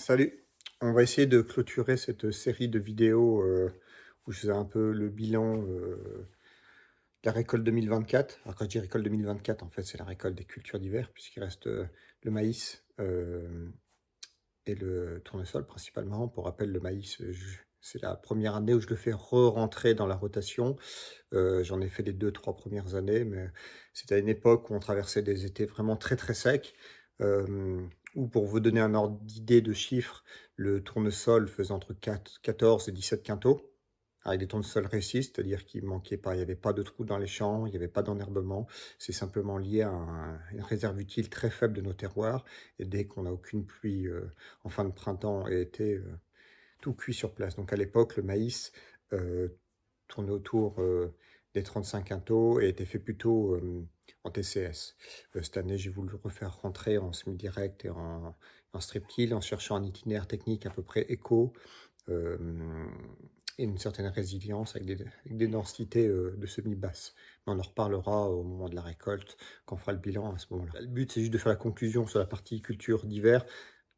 Salut, on va essayer de clôturer cette série de vidéos où je faisais un peu le bilan de la récolte 2024. Alors quand je dis récolte 2024, en fait c'est la récolte des cultures d'hiver puisqu'il reste le maïs et le tournesol principalement. Pour rappel, le maïs, c'est la première année où je le fais re-rentrer dans la rotation. J'en ai fait les 2-3 premières années, mais c'était à une époque où on traversait des étés vraiment très, très secs, où pour vous donner un ordre d'idée de chiffres, le tournesol faisait entre 14 et 17 quintaux, avec des tournesols réussis, c'est-à-dire qu'il manquait pas, il y avait pas de trous dans les champs, il y avait pas d'enherbement. C'est simplement lié à une réserve utile très faible de nos terroirs, et dès qu'on n'a aucune pluie, en fin de printemps et été, tout cuit sur place. Donc à l'époque, le maïs, heu, tournait autour, des 35 quintaux et était fait plutôt, en TCS. Cette année, j'ai voulu le refaire rentrer en semi-direct et en strip till en cherchant un itinéraire technique à peu près éco, hem et une certaine résilience avec des densités, de semi-basses. Mais on en reparlera au moment de la récolte, quand on fera le bilan à ce moment-là. Le but, c'est juste de faire la conclusion sur la partie culture d'hiver.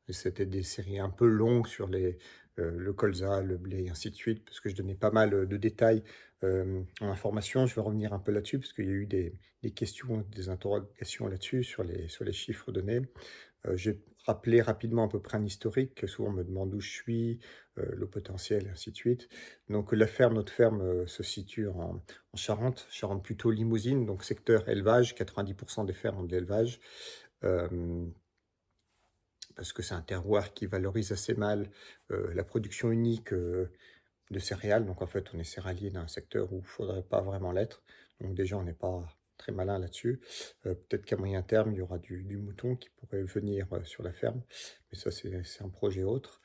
Et c'était des séries un peu longues sur le colza, le blé et ainsi de suite, parce que je donnais pas mal de détails en information. Je vais revenir un peu là-dessus, parce qu'il y a eu des questions, des interrogations là-dessus, sur les chiffres donnés. J'ai rappelé rapidement à peu près un historique, que souvent on me demande où je suis, le potentiel, et ainsi de suite. Donc notre ferme se situe en Charente, Charente plutôt Limousine, donc secteur élevage, 90% des fermes ont de l'élevage. Euh, Parce que c'est un terroir qui valorise assez mal, la production unique, de céréales. Donc en fait, on est céréalier dans un secteur où il ne faudrait pas vraiment l'être. Donc déjà, on n'est pas très malin là-dessus. Peut-être qu'à moyen terme, il y aura du mouton qui pourrait venir, sur la ferme, mais ça, c'est un projet autre.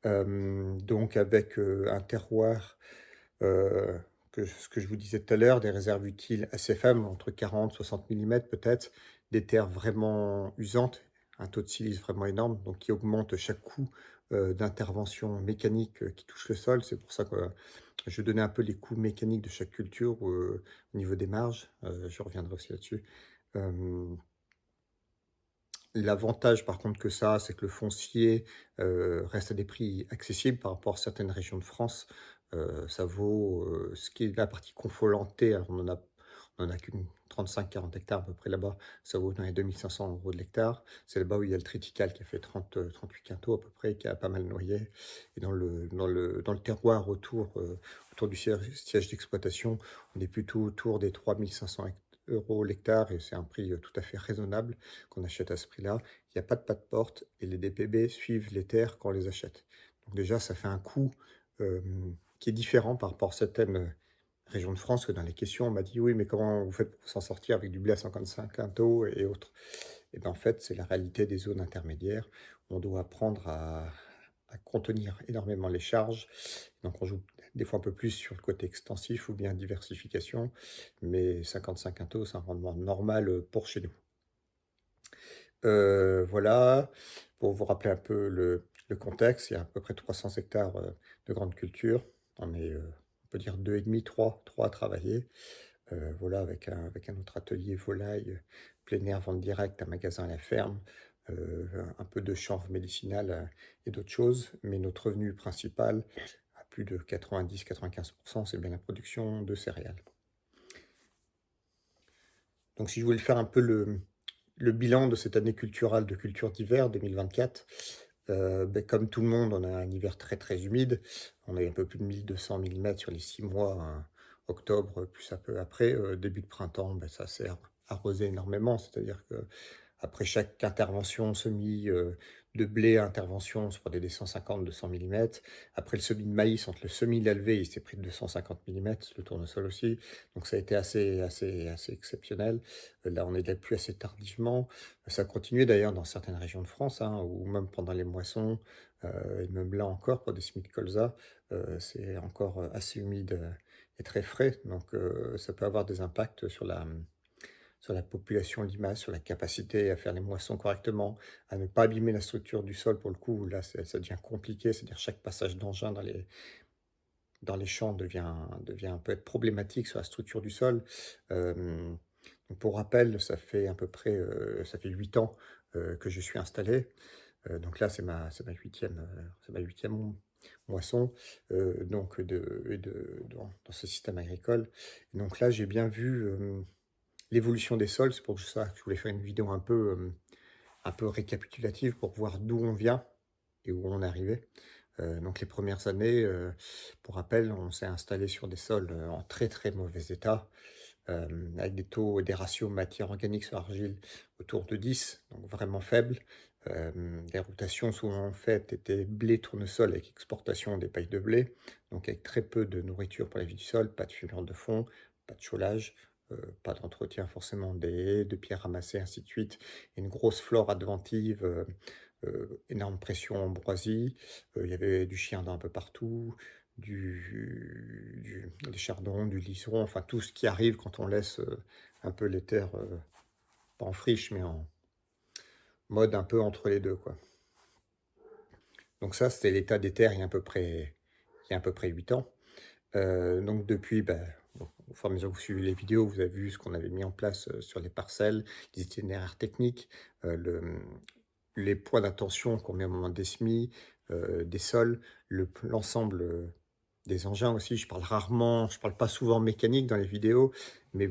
Donc avec, un terroir, heu, ce que je vous disais tout à l'heure, des réserves utiles assez faibles, entre 40-60 millimètres peut-être, des terres vraiment usantes, un taux de silice vraiment énorme, donc qui augmente chaque coup, d'intervention mécanique, qui touche le sol. C'est pour ça que je donnais un peu les coûts mécaniques de chaque culture, au niveau des marges, je reviendrai aussi là-dessus. Hem, L'avantage par contre que ça a, c'est que le foncier, reste à des prix accessibles par rapport à certaines régions de France. Ça vaut, ce qui est la partie Confolentée, alors on en a qu'une 35-40 hectares à peu près là-bas, ça vaut dans les 2 500 € de l'hectare. C'est là-bas où il y a le triticale qui a fait 38 quintaux à peu près, qui a pas mal noyé. Et dans le terroir autour du siège d'exploitation, on est plutôt autour des 3 500 € l'hectare, et c'est un prix, tout à fait raisonnable qu'on achète à ce prix-là. Il n'y a pas de pas de porte et les DPB suivent les terres quand on les achète. Donc déjà, ça fait un coût, qui est différent par rapport à certaines, régions de France, que dans les questions, on m'a dit: «Oui, mais comment vous faites pour s'en sortir avec du blé à 55 quintaux et autres?» Et ben, en fait, c'est la réalité des zones intermédiaires. On doit apprendre à contenir énormément les charges. Donc on joue des fois un peu plus sur le côté extensif ou bien diversification, mais 55 quintaux, c'est un rendement normal, pour chez nous. Voilà, pour vous rappeler un peu le contexte, il y a à peu près 300 hectares, de grandes cultures. On est, on peut dire 2,5, 3 à travailler. Voilà, avec un autre atelier volaille, plein air, vente directe, un magasin à la ferme, un peu de chanvre médicinal, et d'autres choses. Mais notre revenu principal, à plus de 90-95%, c'est bien la production de céréales. Donc si je voulais faire un peu le bilan de cette année culturale de culture d'hiver 2024, beh, comme tout le monde, on a un hiver très, très humide. On a eu un peu plus de 1 200 millimètres sur les 6 mois, hein, octobre, plus un peu après. Début de printemps, bah, ça s'est arrosé énormément. C'est-à-dire que après chaque intervention semis, de blé, intervention, on se prenait des 150-200 millimètres. Après le semis de maïs, entre le semis et l'élevé, il s'est pris de 250 millimètres, le tournesol aussi. Donc ça a été assez, assez, assez exceptionnel. Là, on est de la pluie assez tardivement. Ça a continué d'ailleurs dans certaines régions de France, hein, ou même pendant les moissons, et même là encore pour des semis de colza, c'est encore, assez humide, et très frais. Donc ça peut avoir des impacts sur la population limace, sur la capacité à faire les moissons correctement, à ne pas abîmer la structure du sol. Pour le coup, là, ça devient compliqué. C'est-à-dire chaque passage d'engin dans les champs peut être problématique sur la structure du sol. Euh, donc pour rappel, ça fait à peu près ça fait 8 ans, que je suis installé. Donc là, c'est ma huitième moisson, donc dans ce système agricole. Et donc là, j'ai bien vu, l'évolution des sols. C'est pour ça que je voulais faire une vidéo un peu récapitulative pour voir d'où on vient et où on est arrivé. Donc les premières années, pour rappel, on s'est installé sur des sols, en très, très mauvais état, avec des ratios matière organique sur argile autour de 10, donc vraiment faibles. Les rotations souvent faites étaient blé, tournesol avec exportation des pailles de blé, donc avec très peu de nourriture pour la vie du sol, pas de fumure de fond, pas de chaulage, pas d'entretien forcément des haies, de pierres ramassées, ainsi de suite. Une grosse flore adventive, énorme pression ambroisie, il y avait du chien-dent un peu partout, des chardons, du liseron, enfin tout ce qui arrive quand on laisse un peu les terres, pas en friche, mais en mode un peu entre les deux, quoi. Donc ça, c'était l'état des terres il y a à peu près 8 ans. Donc depuis, ben, bon, au fur et à mesure que vous suivez les vidéos, vous avez vu ce qu'on avait mis en place sur les parcelles, les itinéraires techniques, les points d'attention qu'on met au moment des semis, des sols, l'ensemble des engins aussi. Je parle pas souvent mécanique dans les vidéos, mais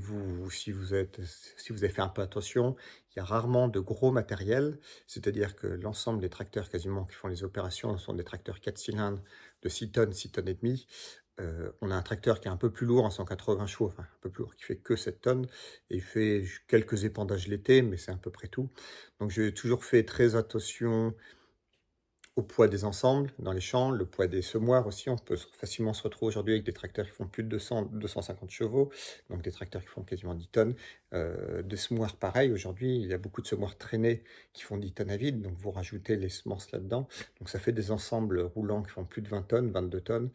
si vous avez fait un peu attention, il y a rarement de gros matériel, c'est-à-dire que l'ensemble des tracteurs quasiment qui font les opérations sont des tracteurs 4 cylindres de 6 tonnes, 6 tonnes et demie. On a un tracteur qui est un peu plus lourd, un 180 chevaux, enfin un peu plus lourd, qui fait que 7 tonnes, et il fait quelques épandages l'été, mais c'est à peu près tout. Donc j'ai toujours fait très attention au poids des ensembles dans les champs, le poids des semoirs aussi. On peut facilement se retrouver aujourd'hui avec des tracteurs qui font plus de 200-250 chevaux, donc des tracteurs qui font quasiment 10 tonnes. Des semoirs pareil, aujourd'hui, il y a beaucoup de semoirs traînés qui font 10 tonnes à vide, donc vous rajoutez les semences là-dedans. Donc ça fait des ensembles roulants qui font plus de 20 tonnes, 22 tonnes,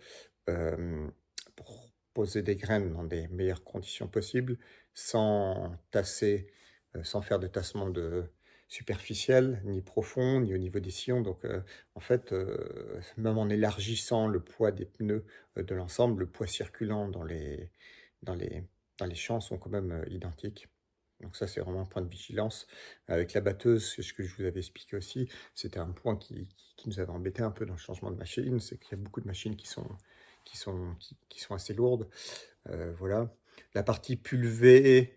pour poser des graines dans des meilleures conditions possibles, sans tasser, sans faire de tassement superficiel, ni profond, ni au niveau des sillons. Donc, en fait, même en élargissant le poids des pneus, de l'ensemble, le poids circulant dans les dans les champs sont quand même, identiques. Donc ça, c'est vraiment un point de vigilance. Avec la batteuse, c'est ce que je vous avais expliqué aussi, c'était un point qui nous avait embêté un peu dans le changement de machine, c'est qu'il y a beaucoup de machines qui sont assez lourdes, voilà. La partie pulvée,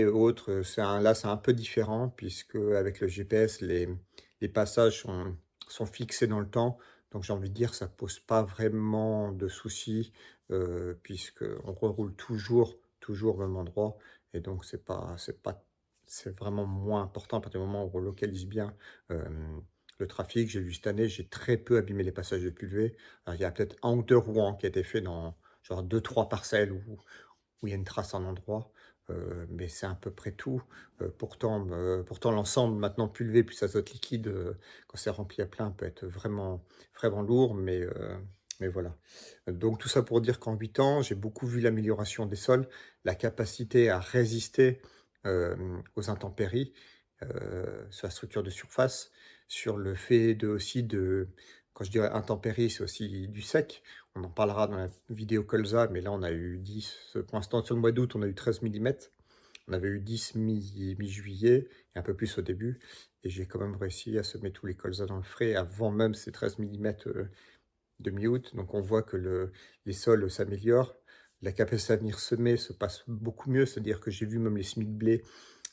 autres, c'est un peu différent puisque avec le GPS, les passages sont fixés dans le temps. Donc j'ai envie de dire, ça pose pas vraiment de soucis, puisqu'on reroule toujours au même endroit, et donc c'est vraiment moins important à partir du moment où on relocalise bien, le trafic. J'ai vu cette année, j'ai très peu abîmé les passages de pulvée. Alors il y a peut-être un ou 2 rouans qui a été fait dans genre deux trois parcelles où il y a une trace en endroit, mais c'est à peu près tout. Pourtant l'ensemble maintenant pulvé plus azote liquide, quand c'est rempli à plein peut être vraiment lourd, mais voilà. Donc tout ça pour dire qu'en 8 ans, j'ai beaucoup vu l'amélioration des sols, la capacité à résister, aux intempéries, sur la structure de surface, sur le fait quand je dis intempéries, c'est aussi du sec. On en parlera dans la vidéo colza, mais là on a eu 10, pour l'instant sur le mois d'août on a eu 13 millimètres. On avait eu 10 mi-juillet et un peu plus au début, et j'ai quand même réussi à semer tous les colzas dans le frais avant même ces 13 millimètres de mi-août. Donc on voit que les sols s'améliorent, la capacité à venir semer se passe beaucoup mieux, c'est-à-dire que j'ai vu même les semis de blé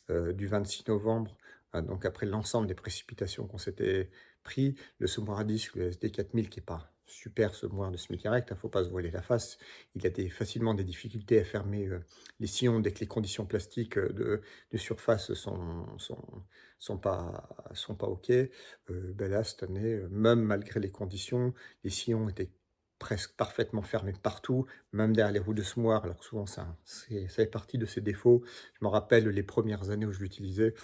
du 26 novembre, donc après l'ensemble des précipitations qu'on s'était pris, le semoir à disque, le SD4000, qui est pas super semoir de semi-direct, faut pas se voiler la face. Il a facilement des difficultés à fermer les sillons dès que les conditions plastiques de surface sont pas OK. Ben là, cette année, même malgré les conditions, les sillons étaient presque parfaitement fermés partout, même derrière les roues de semoir, alors que souvent ça fait partie de ses défauts. Je me rappelle les premières années où je l'utilisais,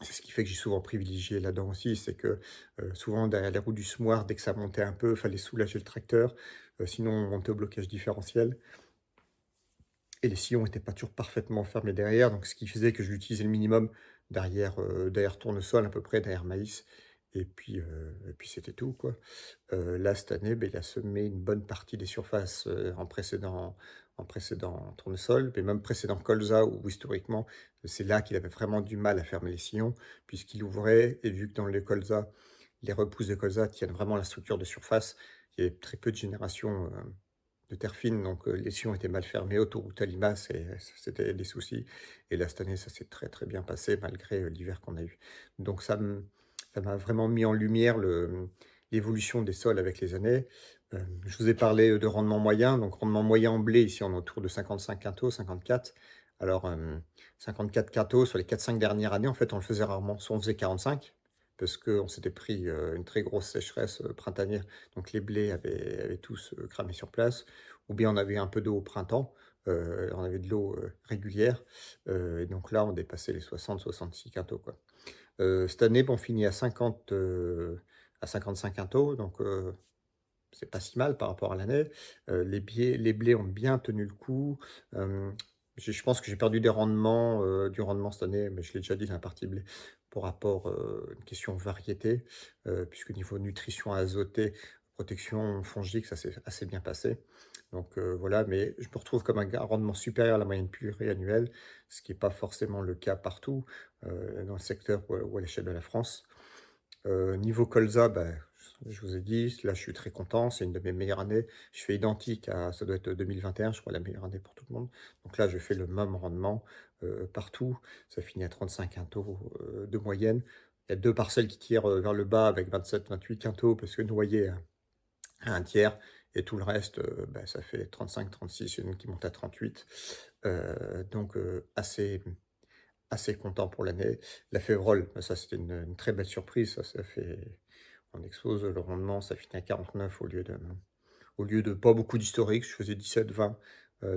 c'est ce qui fait que j'ai souvent privilégié là-dedans aussi, c'est que, souvent derrière les roues du semoir, dès que ça montait un peu, il fallait soulager le tracteur, sinon on montait au blocage différentiel, et les sillons n'étaient pas toujours parfaitement fermés derrière, donc ce qui faisait que je l'utilisais le minimum derrière tournesol à peu près, derrière maïs, et puis c'était tout, quoi. Là, cette année, beh, il a semé une bonne partie des surfaces, en précédent tournesol, mais même précédent colza, où historiquement, c'est là qu'il avait vraiment du mal à fermer les sillons, puisqu'il ouvrait, et vu que dans les colza, les repousses de colza tiennent vraiment la structure de surface, il y avait très peu de générations de terre fine, donc les sillons étaient mal fermés, autoroute à limaces, et c'était des soucis. Et là, cette année, ça s'est très très bien passé, malgré l'hiver qu'on a eu. Donc ça m'a vraiment mis en lumière l'évolution des sols avec les années. Je vous ai parlé de rendement moyen, donc rendement moyen en blé, ici on est autour de 55 quintaux, 54. Alors 54 quintaux sur les 4-5 dernières années, en fait on le faisait rarement, soit on faisait 45, parce qu'on s'était pris une très grosse sécheresse printanière, donc les blés avaient tous cramé sur place, ou bien on avait un peu d'eau au printemps, on avait de l'eau régulière, et donc là on dépassait les 60-66 quintaux, quoi. Cette année, bon, on finit à 55 quintaux, donc c'est pas si mal par rapport à l'année. Les blés ont bien tenu le coup. Je pense que j'ai perdu du rendement cette année, mais je l'ai déjà dit dans la partie blé, pour rapport à une question variété, puisque niveau nutrition azotée, protection fongique, ça s'est assez bien passé. Donc voilà, mais je me retrouve comme un rendement supérieur à la moyenne pluriannuelle, ce qui n'est pas forcément le cas partout dans le secteur ou à l'échelle de la France. Niveau colza, bah, je vous ai dit, là, je suis très content, c'est une de mes meilleures années. Je fais identique à ça doit être 2021, je crois, la meilleure année pour tout le monde. Donc là, je fais le même rendement, partout. Ça finit à 35 quintaux, de moyenne. Il y a 2 parcelles qui tirent, vers le bas avec 27-28 quintaux parce que noyé à 1/3 et tout le reste, bah, ça fait 35-36, une qui monte à 38. Donc assez content pour l'année. La févrole, bah, ça c'était une très belle surprise, ça fait on explose le rendement, ça finit à 49 au lieu de pas beaucoup d'historique, je faisais 17-20.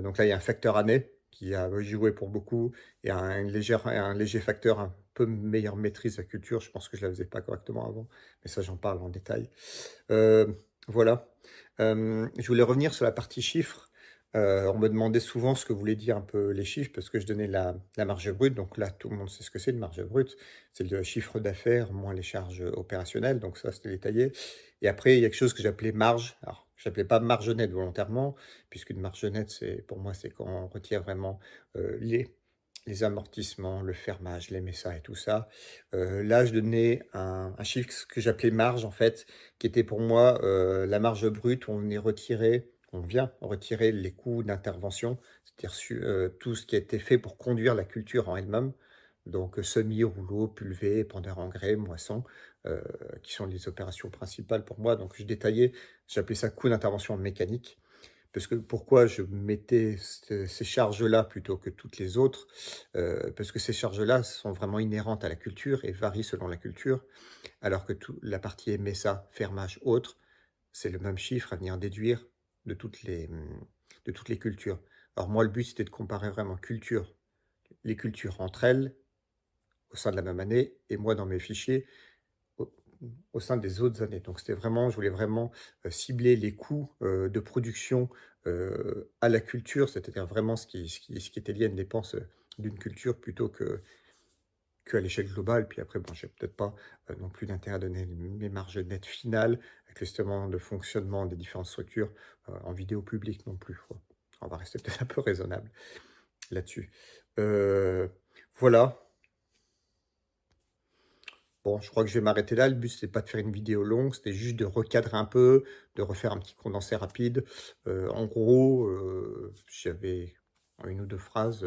Donc là, il y a un facteur année qui a joué pour beaucoup et un léger facteur un peu meilleure maîtrise de la culture. Je pense que je la faisais pas correctement avant, mais ça j'en parle en détail. Voilà. Je voulais revenir sur la partie chiffres. On me demandait souvent ce que voulaient dire un peu les chiffres parce que je donnais la marge brute. Donc là, tout le monde sait ce que c'est une marge brute. C'est le chiffre d'affaires moins les charges opérationnelles. Donc ça, c'était détaillé. Et après, il y a quelque chose que j'appelais marge. Alors, je l'appelais pas marge nette volontairement, puisqu'une marge nette, pour moi, c'est quand on retire vraiment les amortissements, le fermage, les messas et tout ça. Là, je donnais un chiffre que j'appelais marge, en fait, qui était pour moi la marge brute où on vient retirer les coûts d'intervention, c'est-à-dire tout ce qui a été fait pour conduire la culture en elle-même, donc semis, rouleau, pulvé, épandeur engrais, moisson, qui sont les opérations principales pour moi. Donc je détaillais, j'appelais ça coût d'intervention mécanique. Parce que pourquoi je mettais ces charges-là plutôt que toutes les autres? Parce que ces charges-là sont vraiment inhérentes à la culture et varient selon la culture, alors que la partie MSA, fermage, autre, c'est le même chiffre à venir déduire de de toutes les cultures. Alors moi, le but, c'était de comparer vraiment les cultures entre elles, au sein de la même année, et moi, dans mes fichiers, au au sein des autres années. Donc c'était vraiment je voulais vraiment, cibler les coûts, de production, à la culture, c'est-à-dire vraiment ce qui était lié à une dépense, d'une culture plutôt qu'à l'échelle globale. Puis après, bon, j'ai peut-être pas, non plus d'intérêt à donner mes marges nettes finales avec justement le fonctionnement des différentes structures, en vidéo publique non plus, quoi. On va rester peut-être un peu raisonnable là-dessus. Voilà. Bon, je crois que je vais m'arrêter là. Le but, c'était pas de faire une vidéo longue, c'était juste de recadrer un peu, de refaire un petit condensé rapide. En gros, j'avais en 1 ou 2 phrases,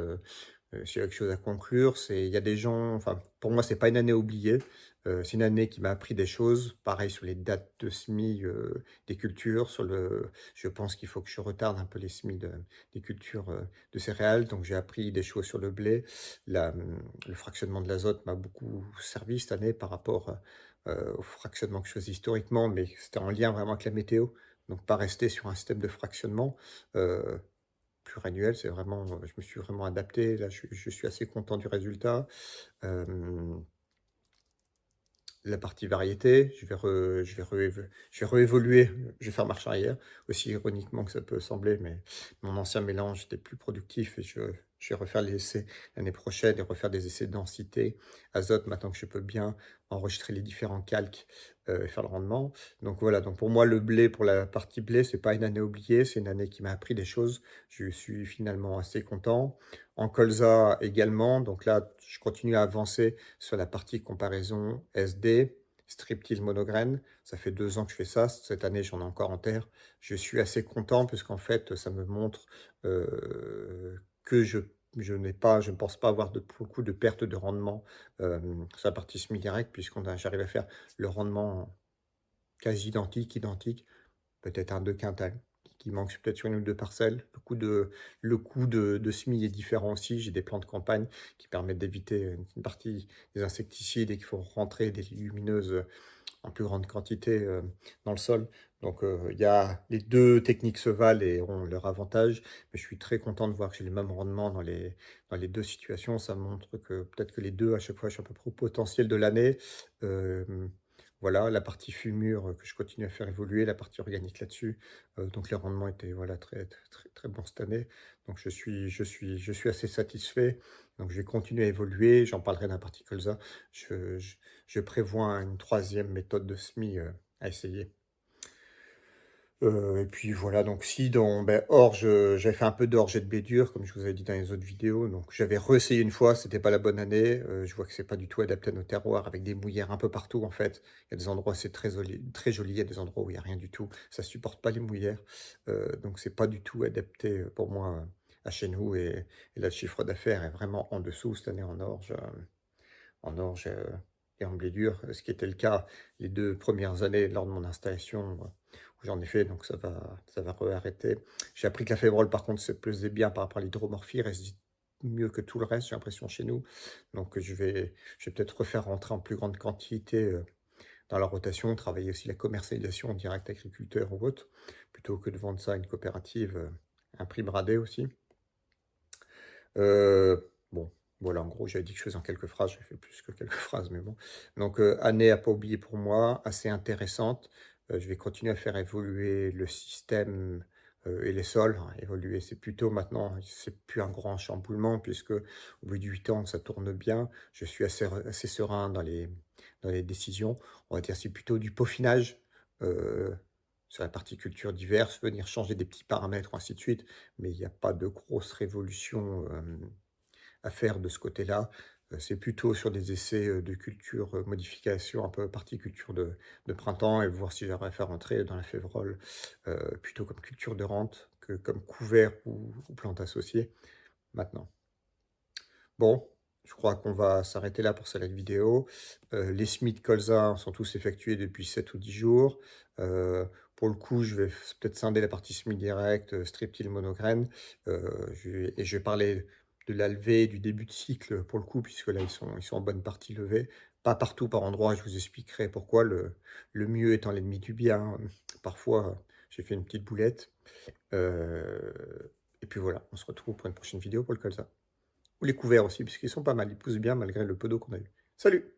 s'il y a quelque chose à conclure, il y a des gens enfin, pour moi, c'est pas une année oubliée. C'est une année qui m'a appris des choses. Pareil sur les dates de semis, des cultures, je pense qu'il faut que je retarde un peu les semis des cultures, de céréales. Donc j'ai appris des choses sur le blé. Le fractionnement de l'azote m'a beaucoup servi cette année par rapport, au fractionnement que je faisais historiquement, mais c'était en lien vraiment avec la météo. Donc pas rester sur un système de fractionnement, heu, pluriannuel. Je me suis vraiment adapté. Là, je suis assez content du résultat. Hem La partie variété, je vais réévoluer, je vais faire marche arrière, aussi ironiquement que ça peut sembler, mais mon ancien mélange était plus productif et je Je vais refaire les essais l'année prochaine et refaire des essais de densité, azote, maintenant que je peux bien enregistrer les différents calques et faire le rendement. Donc voilà, donc pour moi, le blé, pour la partie blé, c'est pas une année oubliée, c'est une année qui m'a appris des choses. Je suis finalement assez content. En colza également, donc là, je continue à avancer sur la partie comparaison SD, streptyl monograine. Ça fait 2 ans que je fais ça. Cette année, j'en ai encore en terre. Je suis assez content puisqu'en fait, ça me montre que je ne pense pas avoir beaucoup de pertes de rendement sur la partie semi-direct, j'arrive à faire le rendement quasi identique, peut-être un 2 quintal, qui manque peut-être sur une ou deux parcelles. Le coût de semis est différent aussi. J'ai des plans de campagne qui permettent d'éviter une partie des insecticides et qu'il faut rentrer des légumineuses en plus grande quantité dans le sol. Donc les deux techniques se valent et ont leur avantage, mais je suis très content de voir que j'ai les mêmes rendements dans les deux situations. Ça montre que peut-être que les deux, à chaque fois, je suis à peu près au potentiel de l'année. Euh, voilà, la partie fumure que je continue à faire évoluer, la partie organique là-dessus. Donc les rendements étaient voilà, très, très, très, très bons cette année. Donc je suis assez satisfait. Donc je vais continuer à évoluer. J'en parlerai d'un partie colza. Je prévois une troisième méthode de semis à essayer. Et puis voilà, donc si orge, j'avais fait un peu d'orge et de blé dur, comme je vous avais dit dans les autres vidéos. Donc j'avais réessayé une fois, c'était pas la bonne année. Je vois que c'est pas du tout adapté à nos terroirs, avec des mouillères un peu partout en fait. Il y a des endroits où c'est très joli, il y a des endroits où il n'y a rien du tout. Ça supporte pas les mouillères. Donc c'est pas du tout adapté pour moi à chez nous. Et là, le chiffre d'affaires est vraiment en dessous cette année en orge et en blé dur, ce qui était le cas les 2 premières années lors de mon installation où j'en ai fait, donc ça va re-arrêter. J'ai appris que la févrole, par contre, se pesait bien par rapport à l'hydromorphie, résiste mieux que tout le reste, j'ai l'impression, chez nous. Donc je vais peut-être refaire rentrer en plus grande quantité dans la rotation, travailler aussi la commercialisation en direct agriculteur ou autre, plutôt que de vendre ça à une coopérative, un prix bradé aussi. Bon, voilà, en gros, j'avais dit que je faisais en quelques phrases, j'ai fait plus que quelques phrases, mais bon. Donc, année à pas oublier pour moi, assez intéressante. Je vais continuer à faire évoluer le système et les sols. Évoluer, c'est plutôt maintenant, c'est plus un grand chamboulement, puisque au bout de 8 ans, ça tourne bien. Je suis assez serein dans les décisions. On va dire c'est plutôt du peaufinage. euh, sur la partie culture diverse, venir changer des petits paramètres, ainsi de suite, mais il n'y a pas de grosse révolution à faire de ce côté-là. C'est plutôt sur des essais de culture, modification, un peu partie culture de printemps, et voir si j'arrive à faire entrer dans la févrole plutôt comme culture de rente que comme couvert ou plante associée maintenant. Bon, je crois qu'on va s'arrêter là pour cette vidéo. Les semis de colza sont tous effectués depuis 7 ou 10 jours. Pour le coup, je vais peut-être scinder la partie semis direct, streptyl monograine. Je vais parler de la levée, du début de cycle pour le coup, puisque là, ils sont en bonne partie levés. Pas partout, par endroit, je vous expliquerai pourquoi. Le mieux étant l'ennemi du bien. Parfois, j'ai fait une petite boulette. Euh, et puis voilà, on se retrouve pour une prochaine vidéo pour le colza. Ou les couverts aussi, puisqu'ils sont pas mal, ils poussent bien malgré le peu d'eau qu'on a eu. Salut!